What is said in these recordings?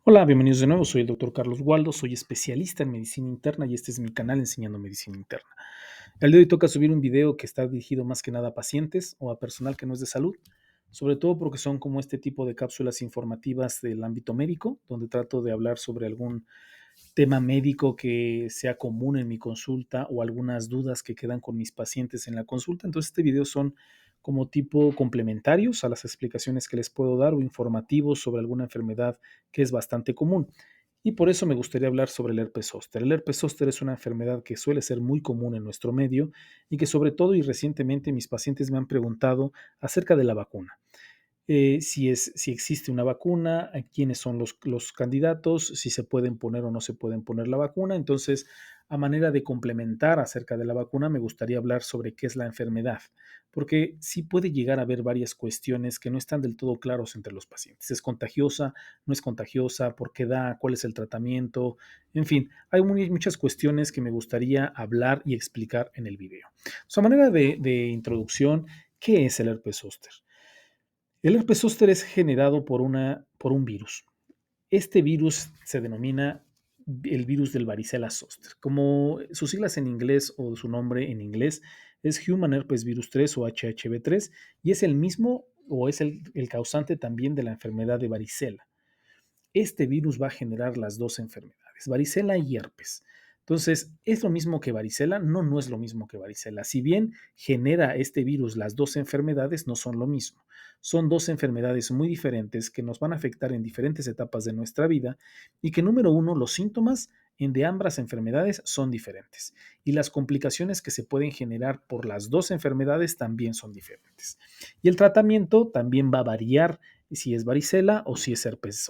Hola, bienvenidos de nuevo. Soy el doctor Carlos Waldo, soy especialista en medicina interna y este es mi canal Enseñando Medicina Interna. El de hoy toca subir un video que está dirigido más que nada a pacientes o a personal que no es de salud, sobre todo porque son como este tipo de cápsulas informativas del ámbito médico, donde trato de hablar sobre algún tema médico que sea común en mi consulta o algunas dudas que quedan con mis pacientes en la consulta. Entonces, este video son como tipo complementarios a las explicaciones que les puedo dar o informativos sobre alguna enfermedad que es bastante común. Y por eso me gustaría hablar sobre el herpes zóster. El herpes zóster es una enfermedad que suele ser muy común en nuestro medio y que sobre todo y recientemente mis pacientes me han preguntado acerca de la vacuna. Si existe una vacuna, quiénes son los candidatos, si se pueden poner o no se pueden poner la vacuna. Entonces, a manera de complementar acerca de la vacuna, me gustaría hablar sobre qué es la enfermedad, porque sí puede llegar a haber varias cuestiones que no están del todo claros entre los pacientes. ¿Es contagiosa? ¿No es contagiosa? ¿Por qué da? ¿Cuál es el tratamiento? En fin, hay muchas cuestiones que me gustaría hablar y explicar en el video. A manera de introducción, ¿qué es el herpes zóster? El herpes zóster es generado por un virus. Este virus se denomina el virus del varicela zoster. Como sus siglas en inglés o su nombre en inglés es Human Herpes Virus 3 o HHV3 y es el mismo o es el causante también de la enfermedad de varicela. Este virus va a generar las dos enfermedades, varicela y herpes. Entonces, ¿es lo mismo que varicela? No, no es lo mismo que varicela. Si bien genera este virus las dos enfermedades, no son lo mismo. Son dos enfermedades muy diferentes que nos van a afectar en diferentes etapas de nuestra vida y que, número uno, los síntomas de ambas enfermedades son diferentes y las complicaciones que se pueden generar por las dos enfermedades también son diferentes. Y el tratamiento también va a variar si es varicela o si es herpes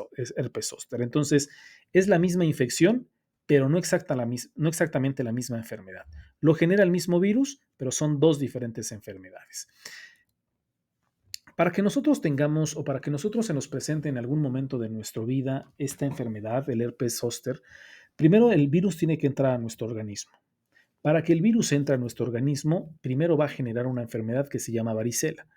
zóster. Entonces, es la misma infección, pero no exactamente la misma enfermedad. Lo genera el mismo virus, pero son dos diferentes enfermedades. Para que nosotros tengamos o para que nosotros se nos presente en algún momento de nuestra vida esta enfermedad, el herpes zóster, primero el virus tiene que entrar a nuestro organismo. Para que el virus entre a nuestro organismo, primero va a generar una enfermedad que se llama varicela.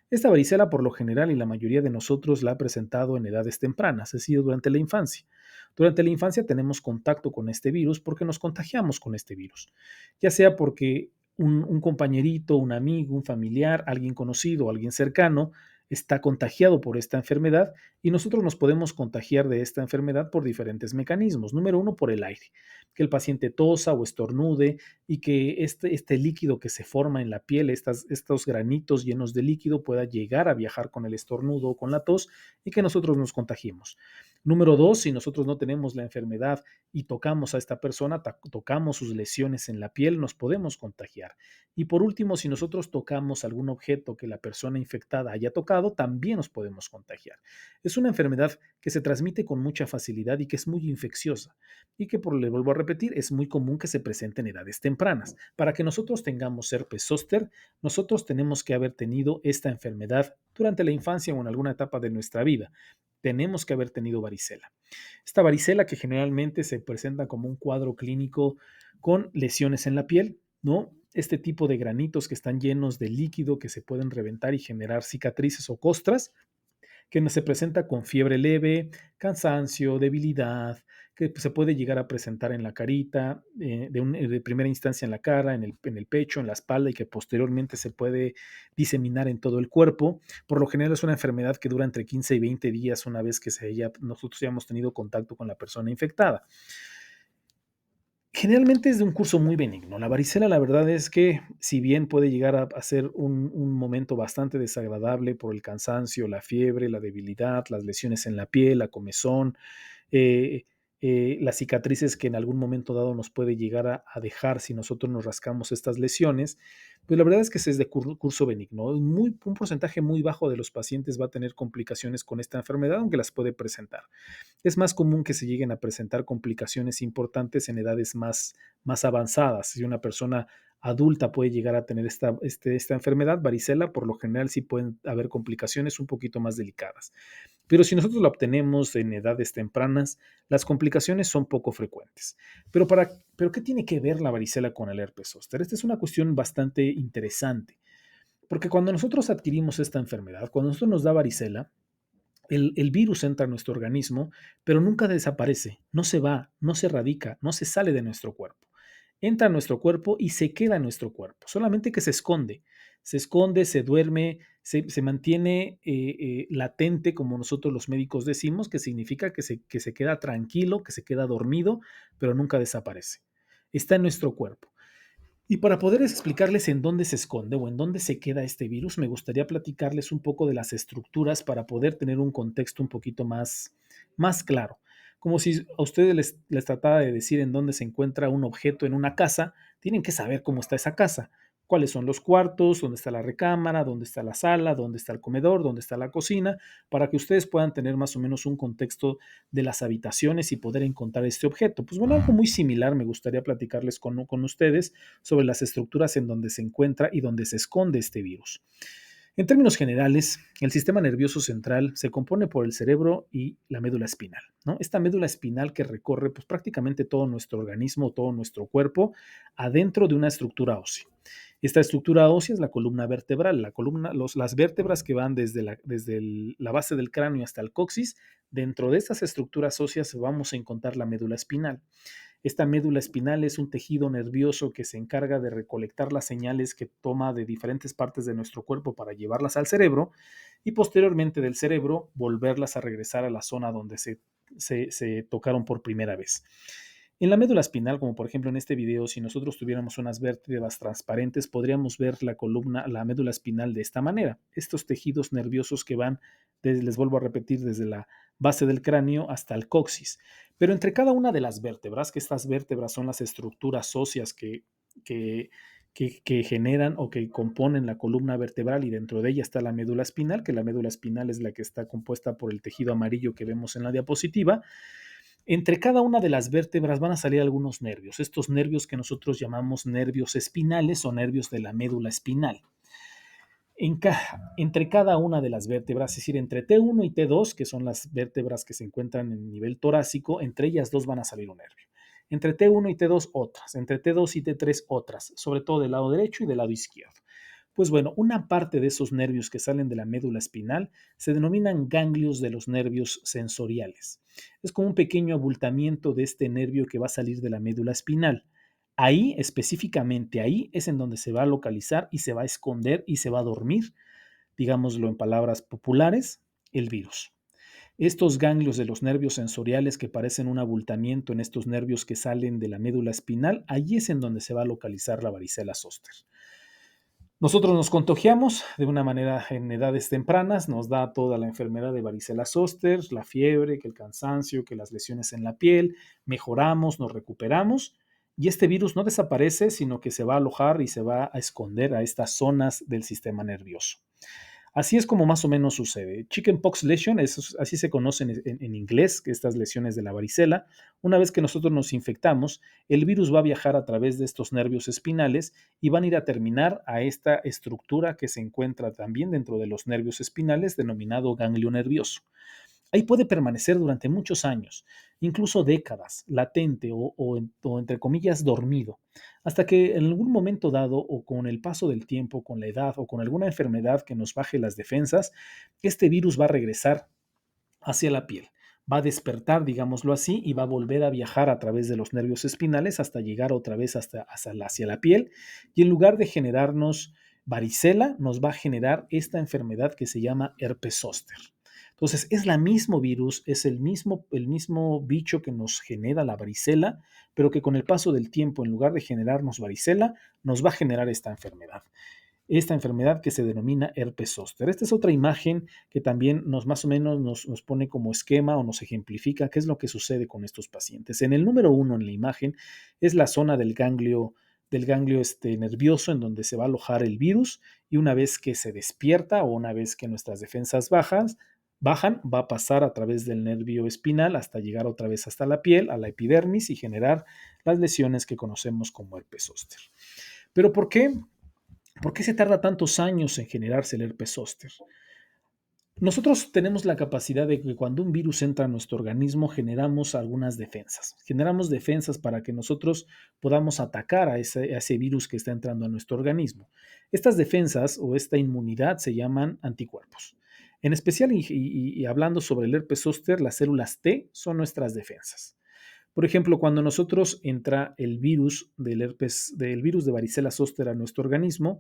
Esta varicela, por lo general, y la mayoría de nosotros la ha presentado en edades tempranas, es decir, durante la infancia. Durante la infancia tenemos contacto con este virus porque nos contagiamos con este virus, ya sea porque un compañerito, un amigo, un familiar, alguien conocido, alguien cercano está contagiado por esta enfermedad y nosotros nos podemos contagiar de esta enfermedad por diferentes mecanismos. Número uno, por el aire, que el paciente tosa o estornude y que este líquido que se forma en la piel, estos granitos llenos de líquido, pueda llegar a viajar con el estornudo o con la tos y que nosotros nos contagiemos. Número dos, si nosotros no tenemos la enfermedad y tocamos a esta persona, tocamos sus lesiones en la piel, nos podemos contagiar. Y por último, si nosotros tocamos algún objeto que la persona infectada haya tocado, también nos podemos contagiar. Es una enfermedad que se transmite con mucha facilidad y que es muy infecciosa y que, le vuelvo a repetir, es muy común que se presente en edades tempranas. Para que nosotros tengamos herpes zóster, nosotros tenemos que haber tenido esta enfermedad durante la infancia o en alguna etapa de nuestra vida. Tenemos que haber tenido varicela. Esta varicela que generalmente se presenta como un cuadro clínico con lesiones en la piel, ¿no? Este tipo de granitos que están llenos de líquido que se pueden reventar y generar cicatrices o costras, que no se presenta con fiebre leve, cansancio, debilidad, que se puede llegar a presentar en la carita, de primera instancia en la cara, en el pecho, en la espalda y que posteriormente se puede diseminar en todo el cuerpo. Por lo general es una enfermedad que dura entre 15 y 20 días una vez que nosotros ya hemos tenido contacto con la persona infectada. Generalmente es de un curso muy benigno. La varicela, la verdad es que, si bien puede llegar a ser un momento bastante desagradable por el cansancio, la fiebre, la debilidad, las lesiones en la piel, la comezón, eh, las cicatrices que en algún momento dado nos puede llegar a dejar si nosotros nos rascamos estas lesiones, pues la verdad es que es de curso benigno. Un porcentaje muy bajo de los pacientes va a tener complicaciones con esta enfermedad, aunque las puede presentar. Es más común que se lleguen a presentar complicaciones importantes en edades más avanzadas. Si una persona adulta puede llegar a tener esta enfermedad, varicela, por lo general sí pueden haber complicaciones un poquito más delicadas. Pero si nosotros la obtenemos en edades tempranas, las complicaciones son poco frecuentes. Pero ¿qué tiene que ver la varicela con el herpes zóster? Esta es una cuestión bastante interesante, porque cuando nosotros adquirimos esta enfermedad, cuando nosotros nos da varicela, El virus entra a nuestro organismo, pero nunca desaparece, no se va, no se radica, no se sale de nuestro cuerpo. Entra a nuestro cuerpo y se queda en nuestro cuerpo, solamente que se esconde, se duerme, se mantiene latente, como nosotros los médicos decimos, que significa que se queda tranquilo, que se queda dormido, pero nunca desaparece. Está en nuestro cuerpo. Y para poder explicarles en dónde se esconde o en dónde se queda este virus, me gustaría platicarles un poco de las estructuras para poder tener un contexto un poquito más claro. Como si a ustedes les tratara de decir en dónde se encuentra un objeto en una casa, tienen que saber cómo está esa casa, cuáles son los cuartos, dónde está la recámara, dónde está la sala, dónde está el comedor, dónde está la cocina, para que ustedes puedan tener más o menos un contexto de las habitaciones y poder encontrar este objeto. Pues bueno, algo muy similar me gustaría platicarles con ustedes sobre las estructuras en donde se encuentra y donde se esconde este virus. En términos generales, el sistema nervioso central se compone por el cerebro y la médula espinal, ¿no? Esta médula espinal que recorre pues, prácticamente todo nuestro organismo, todo nuestro cuerpo, adentro de una estructura ósea. Esta estructura ósea es la columna vertebral, las vértebras que van desde la base del cráneo hasta el coxis. Dentro de estas estructuras óseas vamos a encontrar la médula espinal. Esta médula espinal es un tejido nervioso que se encarga de recolectar las señales que toma de diferentes partes de nuestro cuerpo para llevarlas al cerebro y posteriormente del cerebro volverlas a regresar a la zona donde se tocaron por primera vez. En la médula espinal, como por ejemplo en este video, si nosotros tuviéramos unas vértebras transparentes, podríamos ver la médula espinal de esta manera. Estos tejidos nerviosos que van, les vuelvo a repetir, desde la base del cráneo hasta el coxis. Pero entre cada una de las vértebras, que estas vértebras son las estructuras óseas que, que generan o que componen la columna vertebral y dentro de ella está la médula espinal, que la médula espinal es la que está compuesta por el tejido amarillo que vemos en la diapositiva. Entre cada una de las vértebras van a salir algunos nervios, estos nervios que nosotros llamamos nervios espinales o nervios de la médula espinal. Entre cada una de las vértebras, es decir, entre T1 y T2, que son las vértebras que se encuentran en el nivel torácico, entre ellas dos van a salir un nervio. Entre T1 y T2 otras, entre T2 y T3 otras, sobre todo del lado derecho y del lado izquierdo. Pues bueno, una parte de esos nervios que salen de la médula espinal se denominan ganglios de los nervios sensoriales. Es como un pequeño abultamiento de este nervio que va a salir de la médula espinal. Ahí, específicamente ahí, es en donde se va a localizar y se va a esconder y se va a dormir, digámoslo en palabras populares, el virus. Estos ganglios de los nervios sensoriales que parecen un abultamiento en estos nervios que salen de la médula espinal, allí es en donde se va a localizar la varicela zóster. Nosotros nos contagiamos de una manera en edades tempranas, nos da toda la enfermedad de varicela zóster, la fiebre, que el cansancio, que las lesiones en la piel, mejoramos, nos recuperamos y este virus no desaparece, sino que se va a alojar y se va a esconder a estas zonas del sistema nervioso. Así es como más o menos sucede. Chickenpox lesion, así se conocen en inglés, estas lesiones de la varicela. Una vez que nosotros nos infectamos, el virus va a viajar a través de estos nervios espinales y van a ir a terminar a esta estructura que se encuentra también dentro de los nervios espinales, denominado ganglio nervioso. Ahí puede permanecer durante muchos años, incluso décadas, latente o entre comillas dormido, hasta que en algún momento dado o con el paso del tiempo, con la edad o con alguna enfermedad que nos baje las defensas, este virus va a regresar hacia la piel. Va a despertar, digámoslo así, y va a volver a viajar a través de los nervios espinales hasta llegar otra vez hacia la piel. Y en lugar de generarnos varicela, nos va a generar esta enfermedad que se llama herpes zóster. Entonces, es el mismo virus, es el mismo bicho que nos genera la varicela, pero que con el paso del tiempo, en lugar de generarnos varicela, nos va a generar esta enfermedad que se denomina herpes zóster. Esta es otra imagen que también más o menos nos pone como esquema o nos ejemplifica qué es lo que sucede con estos pacientes. En el número 1 en la imagen es la zona del ganglio nervioso en donde se va a alojar el virus y una vez que se despierta o una vez que nuestras defensas bajan, va a pasar a través del nervio espinal hasta llegar otra vez hasta la piel, a la epidermis y generar las lesiones que conocemos como herpes zóster. ¿Pero por qué? ¿Por qué se tarda tantos años en generarse el herpes zóster? Nosotros tenemos la capacidad de que cuando un virus entra a nuestro organismo generamos algunas defensas. Generamos defensas para que nosotros podamos atacar a ese virus que está entrando a nuestro organismo. Estas defensas o esta inmunidad se llaman anticuerpos. En especial, y hablando sobre el herpes zóster, las células T son nuestras defensas. Por ejemplo, cuando nosotros entra el virus del virus de varicela zóster a nuestro organismo,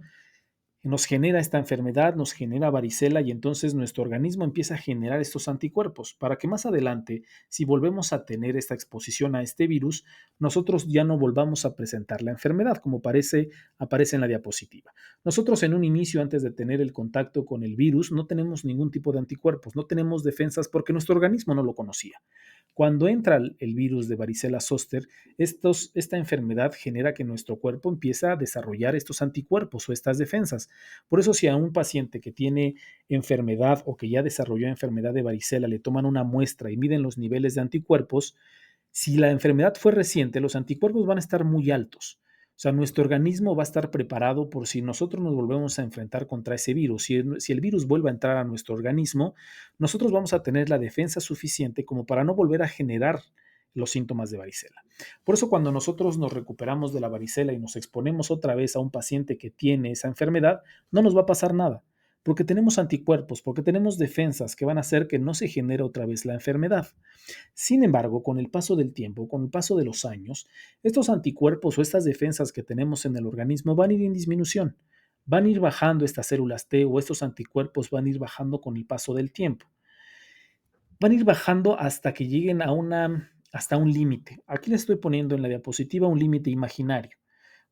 nos genera esta enfermedad, nos genera varicela y entonces nuestro organismo empieza a generar estos anticuerpos para que más adelante, si volvemos a tener esta exposición a este virus, nosotros ya no volvamos a presentar la enfermedad, como aparece en la diapositiva. Nosotros en un inicio, antes de tener el contacto con el virus, no tenemos ningún tipo de anticuerpos, no tenemos defensas porque nuestro organismo no lo conocía. Cuando entra el virus de varicela zóster, esta enfermedad genera que nuestro cuerpo empieza a desarrollar estos anticuerpos o estas defensas. Por eso, si a un paciente que tiene enfermedad o que ya desarrolló enfermedad de varicela le toman una muestra y miden los niveles de anticuerpos, si la enfermedad fue reciente, los anticuerpos van a estar muy altos. O sea, nuestro organismo va a estar preparado por si nosotros nos volvemos a enfrentar contra ese virus. Si el virus vuelve a entrar a nuestro organismo, nosotros vamos a tener la defensa suficiente como para no volver a generar los síntomas de varicela. Por eso cuando nosotros nos recuperamos de la varicela y nos exponemos otra vez a un paciente que tiene esa enfermedad, no nos va a pasar nada, porque tenemos anticuerpos, porque tenemos defensas que van a hacer que no se genere otra vez la enfermedad. Sin embargo, con el paso del tiempo, con el paso de los años, estos anticuerpos o estas defensas que tenemos en el organismo van a ir en disminución, van a ir bajando estas células T o estos anticuerpos van a ir bajando con el paso del tiempo. Van a ir bajando hasta que lleguen hasta un límite. Aquí les estoy poniendo en la diapositiva un límite imaginario.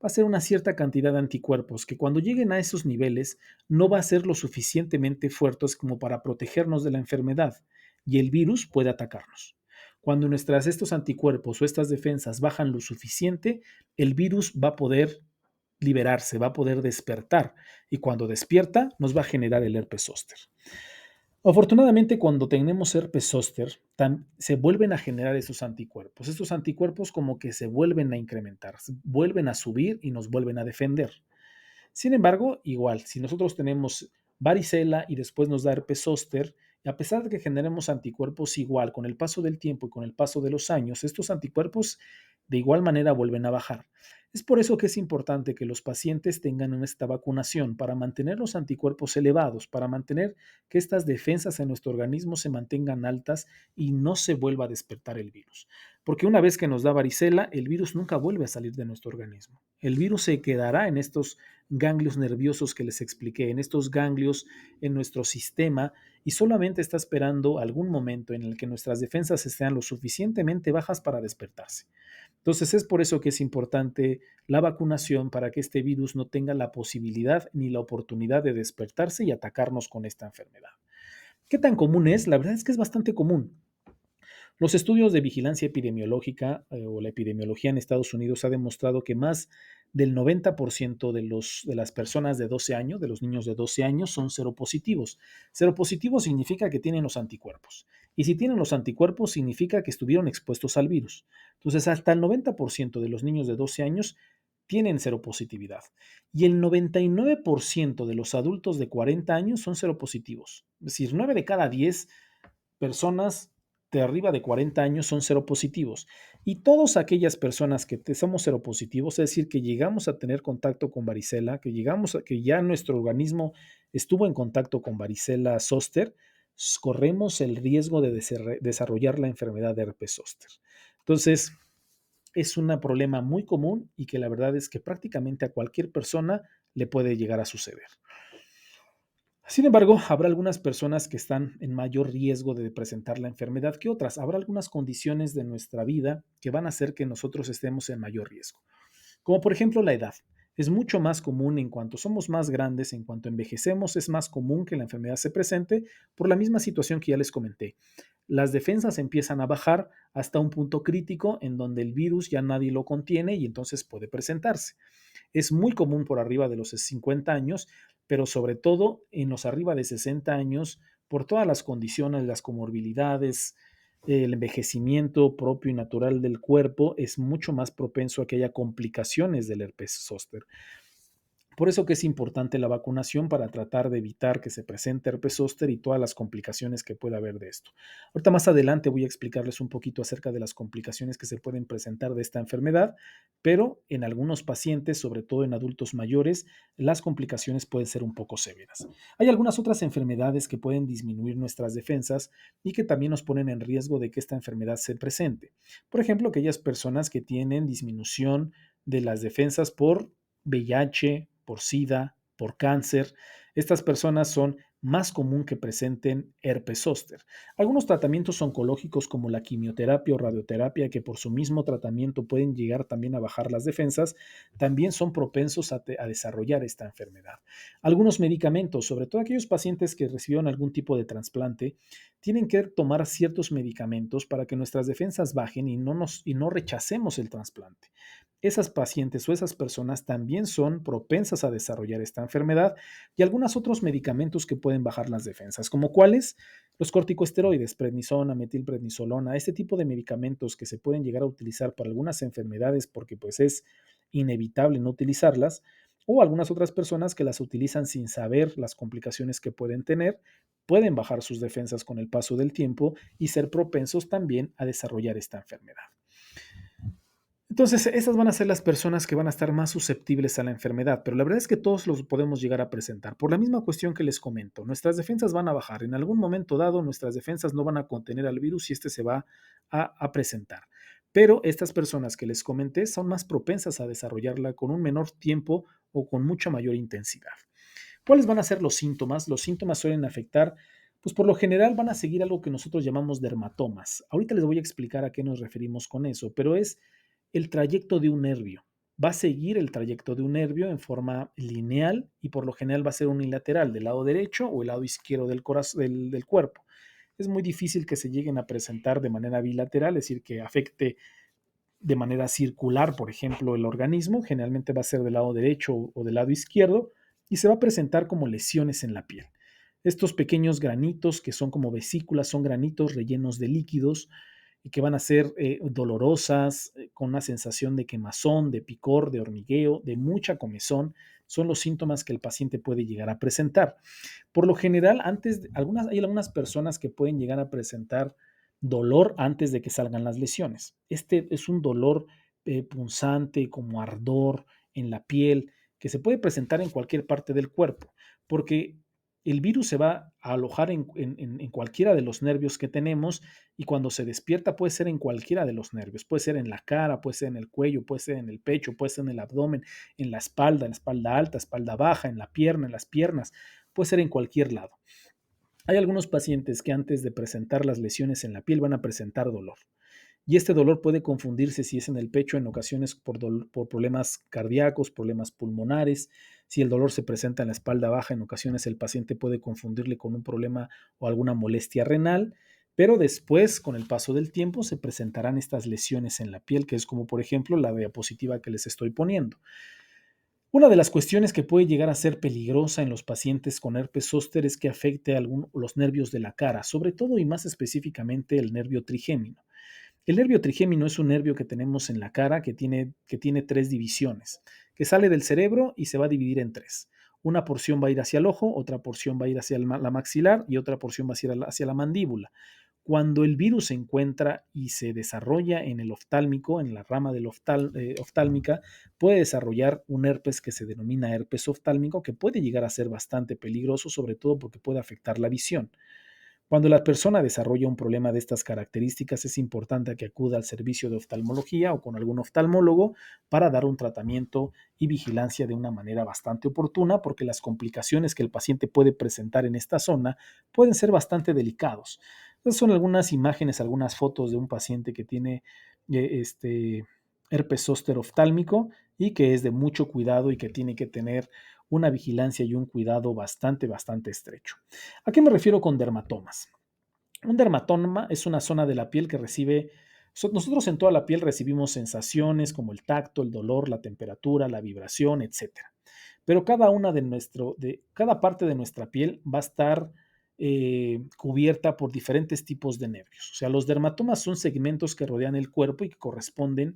Va a ser una cierta cantidad de anticuerpos que cuando lleguen a esos niveles no va a ser lo suficientemente fuertes como para protegernos de la enfermedad y el virus puede atacarnos. Cuando estos anticuerpos o estas defensas bajan lo suficiente, el virus va a poder liberarse, va a poder despertar y cuando despierta nos va a generar el herpes zóster. Afortunadamente, cuando tenemos herpes zóster, se vuelven a generar esos anticuerpos. Estos anticuerpos como que se vuelven a incrementar, vuelven a subir y nos vuelven a defender. Sin embargo, igual, si nosotros tenemos varicela y después nos da herpes zóster, y a pesar de que generemos anticuerpos igual, con el paso del tiempo y con el paso de los años, estos anticuerpos de igual manera vuelven a bajar. Es por eso que es importante que los pacientes tengan esta vacunación para mantener los anticuerpos elevados, para mantener que estas defensas en nuestro organismo se mantengan altas y no se vuelva a despertar el virus. Porque una vez que nos da varicela, el virus nunca vuelve a salir de nuestro organismo. El virus se quedará en estos ganglios nerviosos que les expliqué, en estos ganglios en nuestro sistema y solamente está esperando algún momento en el que nuestras defensas estén lo suficientemente bajas para despertarse. Entonces es por eso que es importante la vacunación para que este virus no tenga la posibilidad ni la oportunidad de despertarse y atacarnos con esta enfermedad. ¿Qué tan común es? La verdad es que es bastante común. Los estudios de vigilancia epidemiológica o la epidemiología en Estados Unidos ha demostrado que más del 90% de las personas de 12 años, de los niños de 12 años, son seropositivos. Seropositivo significa que tienen los anticuerpos. Y si tienen los anticuerpos, significa que estuvieron expuestos al virus. Entonces, hasta el 90% de los niños de 12 años tienen seropositividad. Y el 99% de los adultos de 40 años son seropositivos. Es decir, 9 de cada 10 personas de arriba de 40 años son seropositivos. Y todas aquellas personas que somos seropositivos, es decir, que llegamos a tener contacto con varicela, que ya nuestro organismo estuvo en contacto con varicela zóster, corremos el riesgo de desarrollar la enfermedad de herpes zóster. Entonces, es un problema muy común y que la verdad es que prácticamente a cualquier persona le puede llegar a suceder. Sin embargo, habrá algunas personas que están en mayor riesgo de presentar la enfermedad que otras. Habrá algunas condiciones de nuestra vida que van a hacer que nosotros estemos en mayor riesgo, como por ejemplo la edad. Es mucho más común en cuanto somos más grandes, en cuanto envejecemos, es más común que la enfermedad se presente por la misma situación que ya les comenté. Las defensas empiezan a bajar hasta un punto crítico en donde el virus ya nadie lo contiene y entonces puede presentarse. Es muy común por arriba de los 50 años, pero sobre todo en los arriba de 60 años, por todas las condiciones, las comorbilidades, el envejecimiento propio y natural del cuerpo, es mucho más propenso a que haya complicaciones del herpes zóster. Por eso que es importante la vacunación para tratar de evitar que se presente herpes zóster y todas las complicaciones que pueda haber de esto. Ahorita más adelante voy a explicarles un poquito acerca de las complicaciones que se pueden presentar de esta enfermedad, pero en algunos pacientes, sobre todo en adultos mayores, las complicaciones pueden ser un poco severas. Hay algunas otras enfermedades que pueden disminuir nuestras defensas y que también nos ponen en riesgo de que esta enfermedad se presente. Por ejemplo, aquellas personas que tienen disminución de las defensas por VIH, por SIDA, por cáncer. Estas personas son más común que presenten herpes zóster. Algunos tratamientos oncológicos como la quimioterapia o radioterapia, que por su mismo tratamiento pueden llegar también a bajar las defensas, también son propensos a desarrollar esta enfermedad. Algunos medicamentos, sobre todo aquellos pacientes que recibieron algún tipo de trasplante, tienen que tomar ciertos medicamentos para que nuestras defensas bajen y no rechacemos el trasplante. Esas pacientes o esas personas también son propensas a desarrollar esta enfermedad y algunos otros medicamentos que pueden bajar las defensas, como cuáles los corticosteroides, prednisona, metilprednisolona, este tipo de medicamentos que se pueden llegar a utilizar para algunas enfermedades porque pues es inevitable no utilizarlas, o algunas otras personas que las utilizan sin saber las complicaciones que pueden tener, pueden bajar sus defensas con el paso del tiempo y ser propensos también a desarrollar esta enfermedad. Entonces, esas van a ser las personas que van a estar más susceptibles a la enfermedad, pero la verdad es que todos los podemos llegar a presentar. Por la misma cuestión que les comento, nuestras defensas van a bajar. En algún momento dado, nuestras defensas no van a contener al virus y este se va a presentar. Pero estas personas que les comenté son más propensas a desarrollarla con un menor tiempo o con mucha mayor intensidad. ¿Cuáles van a ser los síntomas? Los síntomas suelen afectar, pues por lo general van a seguir algo que nosotros llamamos dermatomas. Ahorita les voy a explicar a qué nos referimos con eso, pero es el trayecto de un nervio. Va a seguir el trayecto de un nervio en forma lineal y por lo general va a ser unilateral, del lado derecho o el lado izquierdo del cuerpo. Es muy difícil que se lleguen a presentar de manera bilateral, es decir, que afecte de manera circular, por ejemplo, el organismo. Generalmente va a ser del lado derecho o del lado izquierdo y se va a presentar como lesiones en la piel. Estos pequeños granitos que son como vesículas son granitos rellenos de líquidos y que van a ser dolorosas, con una sensación de quemazón, de picor, de hormigueo, de mucha comezón, son los síntomas que el paciente puede llegar a presentar. Por lo general, hay algunas personas que pueden llegar a presentar dolor antes de que salgan las lesiones. Este es un dolor punzante, como ardor en la piel, que se puede presentar en cualquier parte del cuerpo, porque el virus se va a alojar en cualquiera de los nervios que tenemos y cuando se despierta puede ser en cualquiera de los nervios, puede ser en la cara, puede ser en el cuello, puede ser en el pecho, puede ser en el abdomen, en la espalda alta, espalda baja, en la pierna, en las piernas, puede ser en cualquier lado. Hay algunos pacientes que antes de presentar las lesiones en la piel van a presentar dolor. Y este dolor puede confundirse si es en el pecho en ocasiones por problemas cardíacos, problemas pulmonares. Si el dolor se presenta en la espalda baja, en ocasiones el paciente puede confundirle con un problema o alguna molestia renal. Pero después, con el paso del tiempo, se presentarán estas lesiones en la piel, que es como por ejemplo la diapositiva que les estoy poniendo. Una de las cuestiones que puede llegar a ser peligrosa en los pacientes con herpes zóster es que afecte los nervios de la cara, sobre todo y más específicamente el nervio trigémino. El nervio trigémino es un nervio que tenemos en la cara que tiene tres divisiones, que sale del cerebro y se va a dividir en tres. Una porción va a ir hacia el ojo, otra porción va a ir hacia la maxilar y otra porción va a ir hacia la mandíbula. Cuando el virus se encuentra y se desarrolla en el oftálmico, en la rama del oftálmica, puede desarrollar un herpes que se denomina herpes oftálmico, que puede llegar a ser bastante peligroso, sobre todo porque puede afectar la visión. Cuando la persona desarrolla un problema de estas características, es importante que acuda al servicio de oftalmología o con algún oftalmólogo para dar un tratamiento y vigilancia de una manera bastante oportuna, porque las complicaciones que el paciente puede presentar en esta zona pueden ser bastante delicados. Estas son algunas imágenes, algunas fotos de un paciente que tiene herpes zóster oftálmico y que es de mucho cuidado y que tiene que tener una vigilancia y un cuidado bastante, bastante estrecho. ¿A qué me refiero con dermatomas? Un dermatoma es una zona de la piel que recibe, nosotros en toda la piel recibimos sensaciones como el tacto, el dolor, la temperatura, la vibración, etcétera. Pero cada parte de nuestra piel va a estar cubierta por diferentes tipos de nervios. O sea, los dermatomas son segmentos que rodean el cuerpo y que corresponden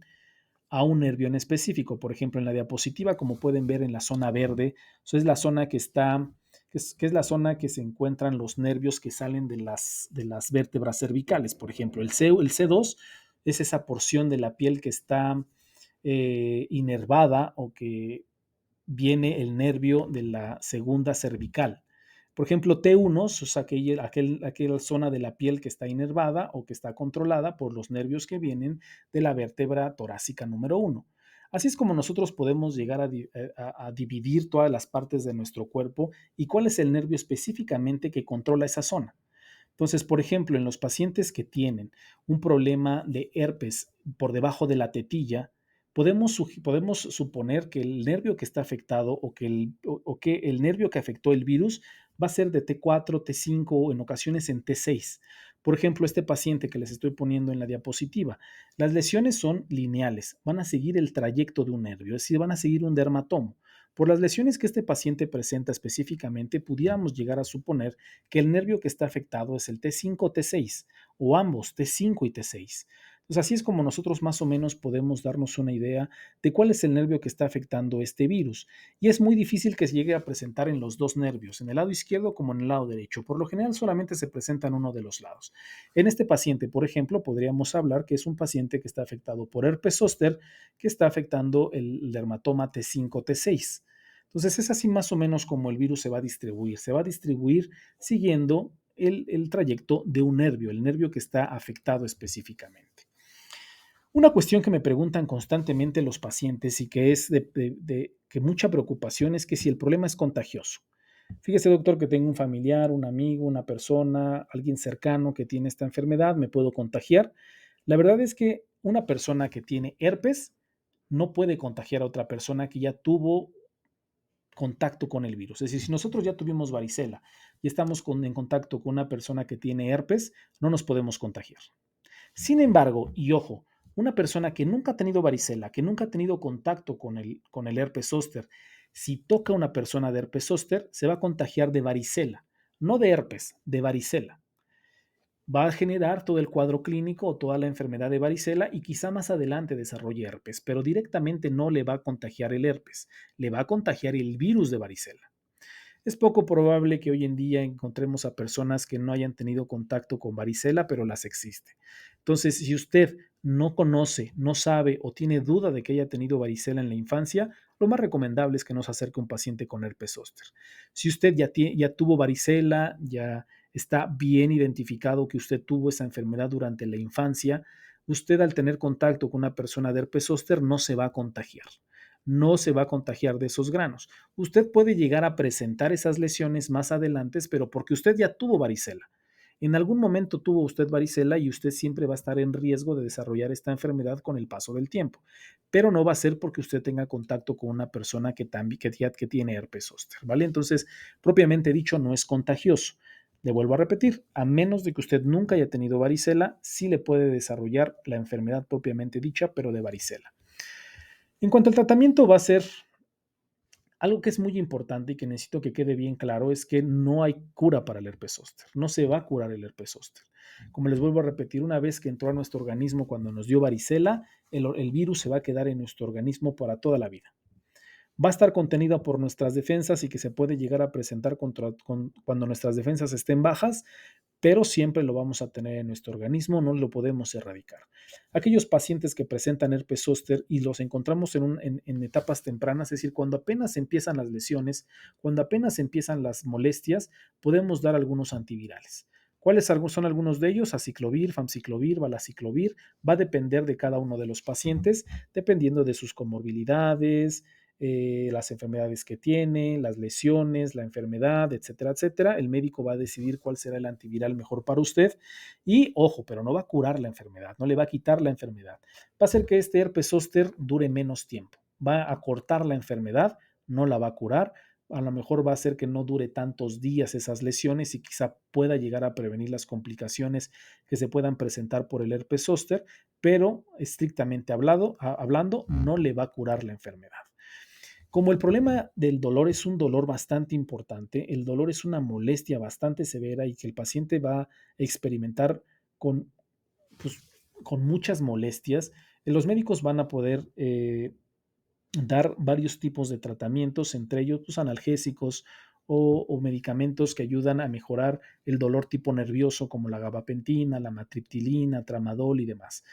a un nervio en específico. Por ejemplo, en la diapositiva, como pueden ver en la zona verde, eso es la zona que está, que es la zona que se encuentran los nervios que salen de las vértebras cervicales. Por ejemplo, el C2 es esa porción de la piel que está inervada o que viene el nervio de la segunda cervical. Por ejemplo, T1 es aquella zona de la piel que está inervada o que está controlada por los nervios que vienen de la vértebra torácica número 1. Así es como nosotros podemos llegar a dividir todas las partes de nuestro cuerpo y cuál es el nervio específicamente que controla esa zona. Entonces, por ejemplo, en los pacientes que tienen un problema de herpes por debajo de la tetilla, podemos suponer que el nervio que está afectado o que el nervio que afectó el virus va a ser de T4, T5 o en ocasiones en T6. Por ejemplo, este paciente que les estoy poniendo en la diapositiva, las lesiones son lineales, van a seguir el trayecto de un nervio, es decir, van a seguir un dermatomo. Por las lesiones que este paciente presenta específicamente, pudiéramos llegar a suponer que el nervio que está afectado es el T5 o T6, o ambos, T5 y T6. Entonces, así es como nosotros más o menos podemos darnos una idea de cuál es el nervio que está afectando este virus. Y es muy difícil que se llegue a presentar en los dos nervios, en el lado izquierdo como en el lado derecho. Por lo general solamente se presenta en uno de los lados. En este paciente, por ejemplo, podríamos hablar que es un paciente que está afectado por herpes zóster, que está afectando el dermatoma T5, T6. Entonces es así más o menos como el virus se va a distribuir. Se va a distribuir siguiendo el trayecto de un nervio, el nervio que está afectado específicamente. Una cuestión que me preguntan constantemente los pacientes y que es que mucha preocupación es que si el problema es contagioso. Fíjese, doctor, que tengo un familiar, un amigo, una persona, alguien cercano que tiene esta enfermedad, ¿me puedo contagiar? La verdad es que una persona que tiene herpes no puede contagiar a otra persona que ya tuvo contacto con el virus. Es decir, si nosotros ya tuvimos varicela y estamos en contacto con una persona que tiene herpes, no nos podemos contagiar. Sin embargo, y ojo, una persona que nunca ha tenido varicela, que nunca ha tenido contacto con el herpes zóster, si toca a una persona de herpes zóster, se va a contagiar de varicela, no de herpes, de varicela. Va a generar todo el cuadro clínico o toda la enfermedad de varicela y quizá más adelante desarrolle herpes, pero directamente no le va a contagiar el herpes, le va a contagiar el virus de varicela. Es poco probable que hoy en día encontremos a personas que no hayan tenido contacto con varicela, pero las existe. Entonces, si usted no conoce, no sabe o tiene duda de que haya tenido varicela en la infancia, lo más recomendable es que nos acerque a un paciente con herpes zóster. Si usted ya tuvo varicela, ya está bien identificado que usted tuvo esa enfermedad durante la infancia, usted al tener contacto con una persona de herpes zóster no se va a contagiar, no se va a contagiar de esos granos. Usted puede llegar a presentar esas lesiones más adelante, pero porque usted ya tuvo varicela. En algún momento tuvo usted varicela y usted siempre va a estar en riesgo de desarrollar esta enfermedad con el paso del tiempo, pero no va a ser porque usted tenga contacto con una persona que tiene herpes zóster, ¿vale? Entonces, propiamente dicho, no es contagioso. Le vuelvo a repetir, a menos de que usted nunca haya tenido varicela, sí le puede desarrollar la enfermedad propiamente dicha, pero de varicela. En cuanto al tratamiento, va a ser algo que es muy importante y que necesito que quede bien claro es que no hay cura para el herpes zóster, no se va a curar el herpes zóster. Como les vuelvo a repetir, una vez que entró a nuestro organismo cuando nos dio varicela, el virus se va a quedar en nuestro organismo para toda la vida. Va a estar contenida por nuestras defensas y que se puede llegar a presentar cuando nuestras defensas estén bajas, pero siempre lo vamos a tener en nuestro organismo, no lo podemos erradicar. Aquellos pacientes que presentan herpes zóster y los encontramos en etapas tempranas, es decir, cuando apenas empiezan las lesiones, cuando apenas empiezan las molestias, podemos dar algunos antivirales. ¿Cuáles son algunos de ellos? Aciclovir, famciclovir, valaciclovir. Va a depender de cada uno de los pacientes, dependiendo de sus comorbilidades, las enfermedades que tiene, las lesiones, la enfermedad, etcétera, etcétera. El médico va a decidir cuál será el antiviral mejor para usted. Y ojo, pero no va a curar la enfermedad, no le va a quitar la enfermedad. Va a hacer que este herpes zóster dure menos tiempo. Va a cortar la enfermedad, no la va a curar. A lo mejor va a hacer que no dure tantos días esas lesiones y quizá pueda llegar a prevenir las complicaciones que se puedan presentar por el herpes zóster, pero estrictamente hablando, no le va a curar la enfermedad. Como el problema del dolor es un dolor bastante importante, el dolor es una molestia bastante severa y que el paciente va a experimentar con, pues, con muchas molestias, Los médicos van a poder dar varios tipos de tratamientos, entre ellos pues, analgésicos o medicamentos que ayudan a mejorar el dolor tipo nervioso, como la gabapentina, la matriptilina, tramadol y demás.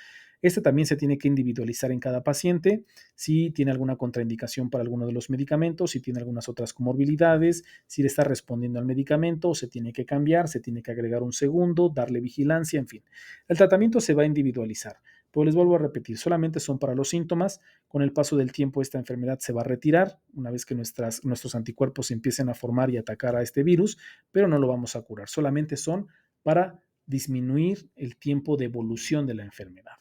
Este también se tiene que individualizar en cada paciente, si tiene alguna contraindicación para alguno de los medicamentos, si tiene algunas otras comorbilidades, si le está respondiendo al medicamento, o se tiene que cambiar, se tiene que agregar un segundo, darle vigilancia, en fin. El tratamiento se va a individualizar. Pero les vuelvo a repetir, solamente son para los síntomas. Con el paso del tiempo esta enfermedad se va a retirar una vez que nuestros anticuerpos se empiecen a formar y atacar a este virus, pero no lo vamos a curar. Solamente son para disminuir el tiempo de evolución de la enfermedad.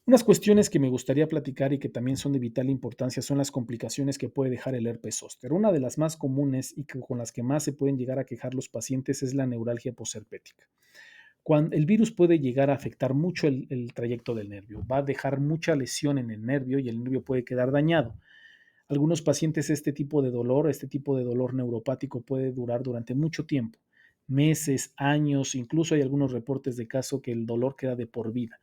Unas cuestiones que me gustaría platicar y que también son de vital importancia son las complicaciones que puede dejar el herpes zóster. Una de las más comunes y con las que más se pueden llegar a quejar los pacientes es la neuralgia posherpética. Cuando el virus puede llegar a afectar mucho el trayecto del nervio, va a dejar mucha lesión en el nervio y el nervio puede quedar dañado. Algunos pacientes este tipo de dolor neuropático puede durar durante mucho tiempo, meses, años, incluso hay algunos reportes de caso que el dolor queda de por vida,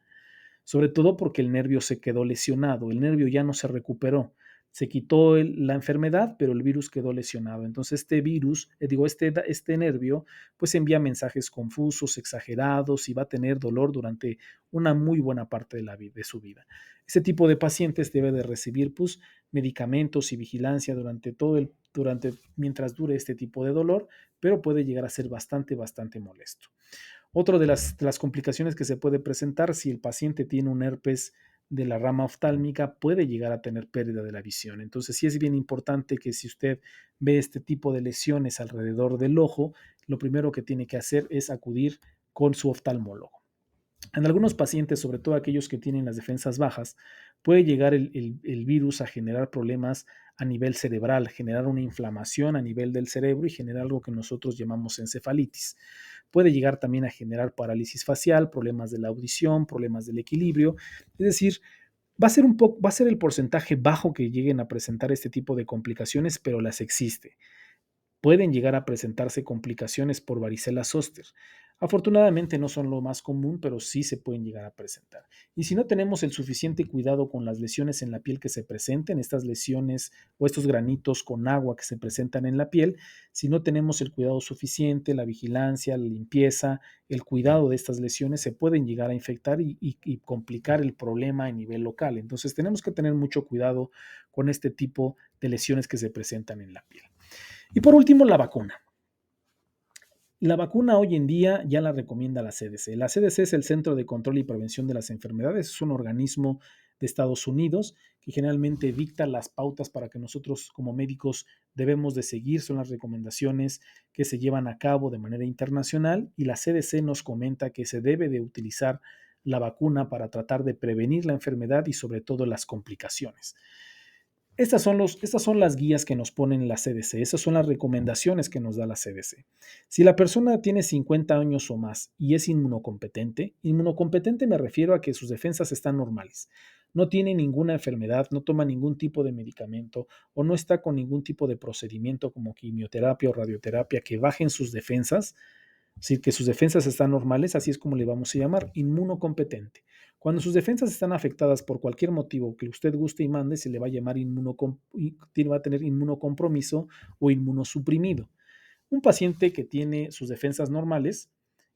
sobre todo porque el nervio se quedó lesionado, el nervio ya no se recuperó, se quitó la enfermedad, pero el virus quedó lesionado. Entonces este virus, este nervio, pues envía mensajes confusos, exagerados y va a tener dolor durante una muy buena parte de su vida. Este tipo de pacientes debe de recibir pues, medicamentos y vigilancia mientras dure este tipo de dolor, pero puede llegar a ser bastante molesto. Otra de las complicaciones que se puede presentar si el paciente tiene un herpes de la rama oftálmica puede llegar a tener pérdida de la visión. Entonces sí es bien importante que si usted ve este tipo de lesiones alrededor del ojo, lo primero que tiene que hacer es acudir con su oftalmólogo. En algunos pacientes, sobre todo aquellos que tienen las defensas bajas, puede llegar el virus a generar problemas a nivel cerebral, generar una inflamación a nivel del cerebro y generar algo que nosotros llamamos encefalitis. Puede llegar también a generar parálisis facial, problemas de la audición, problemas del equilibrio. Es decir, va a ser el porcentaje bajo que lleguen a presentar este tipo de complicaciones, pero las existe. Pueden llegar a presentarse complicaciones por varicela zóster. Afortunadamente no son lo más común, pero sí se pueden llegar a presentar. Y si no tenemos el suficiente cuidado con las lesiones en la piel que se presenten, estas lesiones o estos granitos con agua que se presentan en la piel, si no tenemos el cuidado suficiente, la vigilancia, la limpieza, el cuidado de estas lesiones, se pueden llegar a infectar y complicar el problema a nivel local. Entonces tenemos que tener mucho cuidado con este tipo de lesiones que se presentan en la piel. Y por último, la vacuna. La vacuna hoy en día ya la recomienda la CDC. La CDC es el Centro de Control y Prevención de las Enfermedades. Es un organismo de Estados Unidos que generalmente dicta las pautas para que nosotros como médicos debemos de seguir. Son las recomendaciones que se llevan a cabo de manera internacional y la CDC nos comenta que se debe de utilizar la vacuna para tratar de prevenir la enfermedad y sobre todo las complicaciones. Estas son las guías que nos ponen la CDC, esas son las recomendaciones que nos da la CDC. Si la persona tiene 50 años o más y es inmunocompetente me refiero a que sus defensas están normales, no tiene ninguna enfermedad, no toma ningún tipo de medicamento o no está con ningún tipo de procedimiento como quimioterapia o radioterapia que bajen sus defensas, es que sus defensas están normales, así es como le vamos a llamar, inmunocompetente. Cuando sus defensas están afectadas por cualquier motivo que usted guste y mande, se le va a llamar va a tener inmunocompromiso o inmunosuprimido. Un paciente que tiene sus defensas normales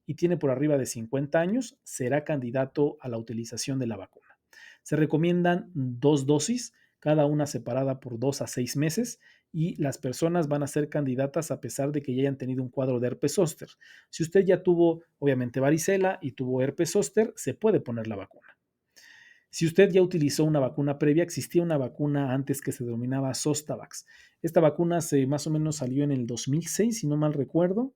y tiene por arriba de 50 años será candidato a la utilización de la vacuna. Se recomiendan 2 dosis, cada una separada por 2 a 6 meses, y las personas van a ser candidatas a pesar de que ya hayan tenido un cuadro de herpes zóster. Si usted ya tuvo, obviamente, varicela y tuvo herpes zóster, se puede poner la vacuna. Si usted ya utilizó una vacuna previa, existía una vacuna antes que se denominaba Zostavax. Esta vacuna más o menos salió en el 2006, si no mal recuerdo,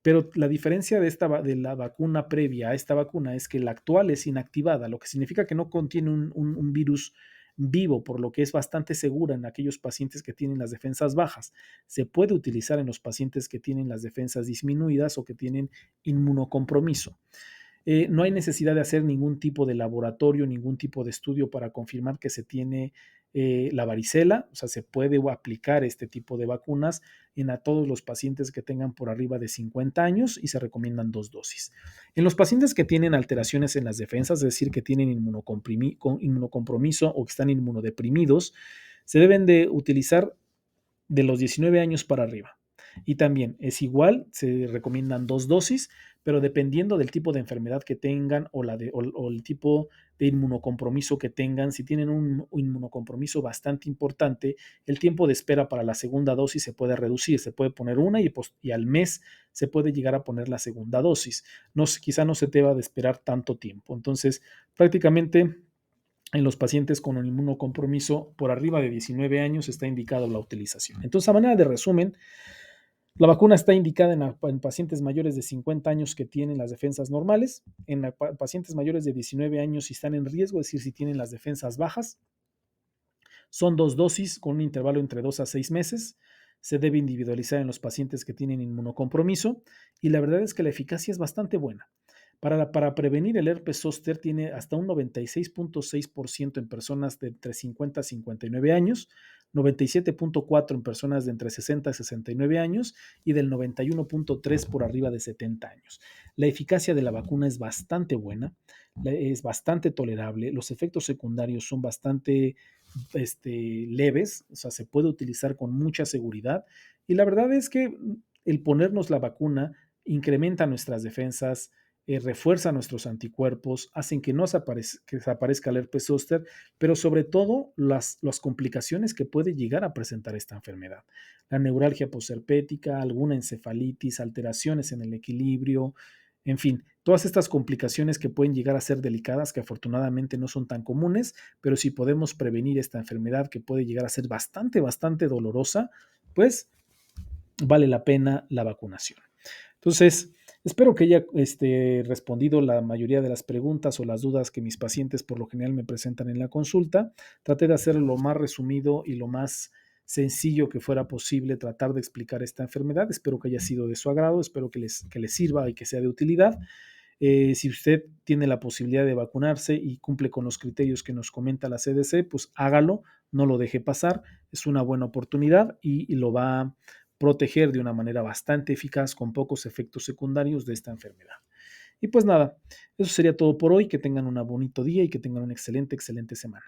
pero la diferencia de la vacuna previa a esta vacuna es que la actual es inactivada, lo que significa que no contiene un virus vivo, por lo que es bastante segura en aquellos pacientes que tienen las defensas bajas. Se puede utilizar en los pacientes que tienen las defensas disminuidas o que tienen inmunocompromiso. No hay necesidad de hacer ningún tipo de laboratorio, ningún tipo de estudio para confirmar que se tiene la varicela, o sea, se puede aplicar este tipo de vacunas a todos los pacientes que tengan por arriba de 50 años y se recomiendan 2 dosis. En los pacientes que tienen alteraciones en las defensas, es decir, que tienen inmunocompromiso o que están inmunodeprimidos, se deben de utilizar de los 19 años para arriba. Y también es igual, se recomiendan 2 dosis, pero dependiendo del tipo de enfermedad que tengan o el tipo de inmunocompromiso que tengan, si tienen un inmunocompromiso bastante importante, el tiempo de espera para la segunda dosis se puede reducir, se puede poner una y al mes se puede llegar a poner la segunda dosis. No, quizá no se deba de esperar tanto tiempo. Entonces, prácticamente en los pacientes con un inmunocompromiso por arriba de 19 años está indicada la utilización. Entonces, a manera de resumen, la vacuna está indicada en pacientes mayores de 50 años que tienen las defensas normales, en pacientes mayores de 19 años si están en riesgo, es decir, si tienen las defensas bajas. Son 2 dosis con un intervalo entre 2 a 6 meses. Se debe individualizar en los pacientes que tienen inmunocompromiso y la verdad es que la eficacia es bastante buena. Para prevenir el herpes zóster tiene hasta un 96.6% en personas de entre 50 a 59 años, 97.4% en personas de entre 60 a 69 años y del 91.3% por arriba de 70 años. La eficacia de la vacuna es bastante buena, es bastante tolerable, los efectos secundarios son bastante leves, o sea, se puede utilizar con mucha seguridad y la verdad es que el ponernos la vacuna incrementa nuestras defensas, refuerza nuestros anticuerpos, hacen que no que desaparezca el herpes zóster, pero sobre todo las complicaciones que puede llegar a presentar esta enfermedad. La neuralgia posherpética, alguna encefalitis, alteraciones en el equilibrio, en fin, todas estas complicaciones que pueden llegar a ser delicadas, que afortunadamente no son tan comunes, pero si podemos prevenir esta enfermedad que puede llegar a ser bastante, bastante dolorosa, pues vale la pena la vacunación. Entonces, espero que haya respondido la mayoría de las preguntas o las dudas que mis pacientes por lo general me presentan en la consulta. Traté de hacerlo lo más resumido y lo más sencillo que fuera posible tratar de explicar esta enfermedad. Espero que haya sido de su agrado, espero que les sirva y que sea de utilidad. Si usted tiene la posibilidad de vacunarse y cumple con los criterios que nos comenta la CDC, pues hágalo, no lo deje pasar, es una buena oportunidad y lo va a proteger de una manera bastante eficaz con pocos efectos secundarios de esta enfermedad. Y pues nada, eso sería todo por hoy, que tengan un bonito día y que tengan una excelente, excelente semana.